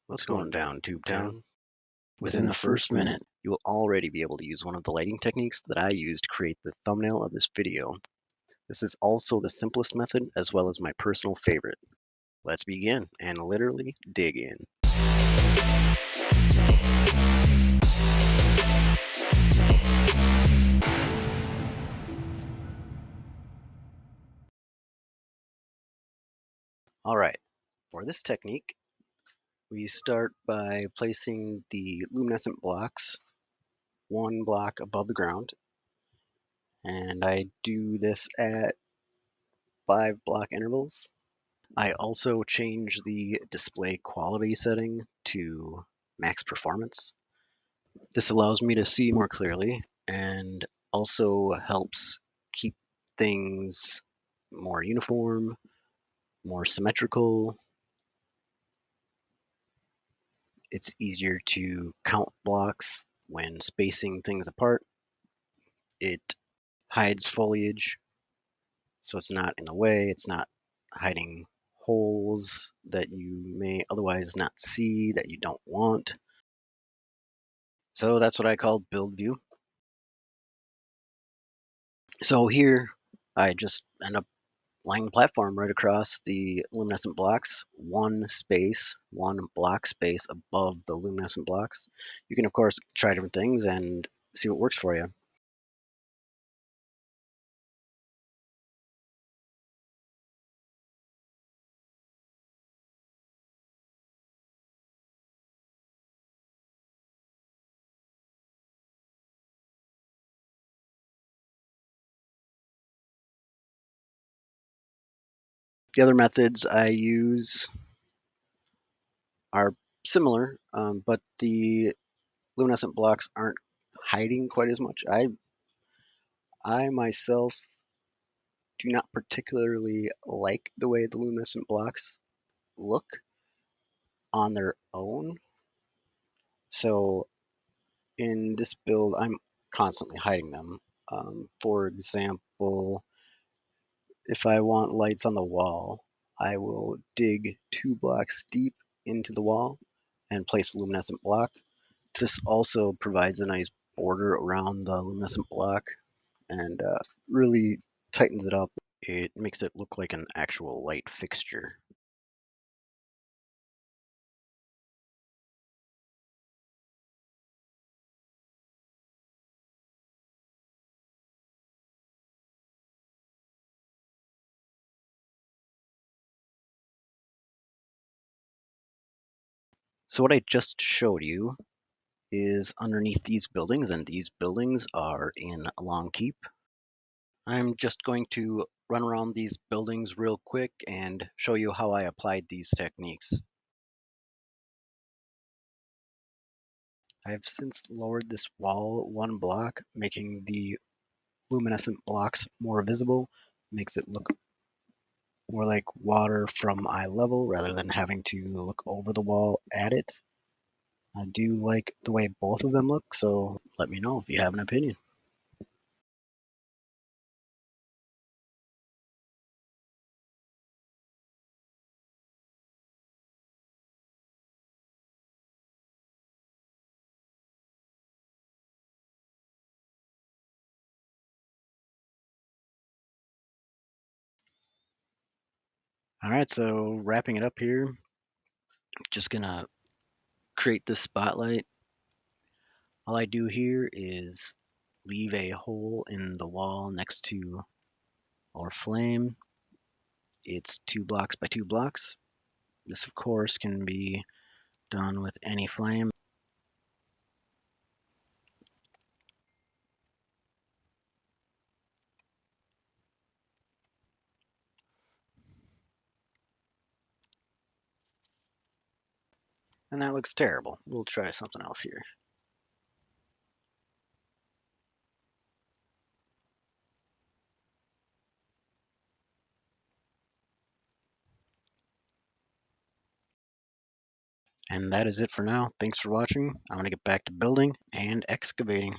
What's going down, Tube Town? Within the first minute, you will already be able to use one of the lighting techniques that I used to create the thumbnail of this video. This is also the simplest method as well as my personal favorite. Let's begin and literally dig in. Alright, for this technique, we start by placing the luminescent blocks one block above the ground, and I do this at 5 block intervals. I also change the display quality setting to max performance. This allows me to see more clearly and also helps keep things more uniform, more symmetrical. It's easier to count blocks when spacing things apart. It hides foliage, so it's not in the way, it's not hiding holes that you may otherwise not see that you don't want. So that's what I call build view. So here I just end up laying the platform right across the luminescent blocks, one block space above the luminescent blocks. You can of course try different things and see what works for you. The other methods I use are similar, but the luminescent blocks aren't hiding quite as much. I myself do not particularly like the way the luminescent blocks look on their own. So in this build, I'm constantly hiding them. For example, if I want lights on the wall, I will dig 2 blocks deep into the wall and place a luminescent block. This also provides a nice border around the luminescent block and really tightens it up. It makes it look like an actual light fixture. So what I just showed you is underneath these buildings, and these buildings are in Long Keep. I'm just going to run around these buildings real quick and show you how I applied these techniques. I've since lowered this wall 1 block, making the luminescent blocks more visible, makes it look more like water from eye level rather than having to look over the wall at it. I do like the way both of them look, so let me know if you have an opinion. All right, so wrapping it up here, just gonna create this spotlight. All I do here is leave a hole in the wall next to our flame. It's 2 blocks by 2 blocks. This of course can be done with any flame. And that looks terrible. We'll try something else here. And that is it for now. Thanks for watching. I'm going to get back to building and excavating.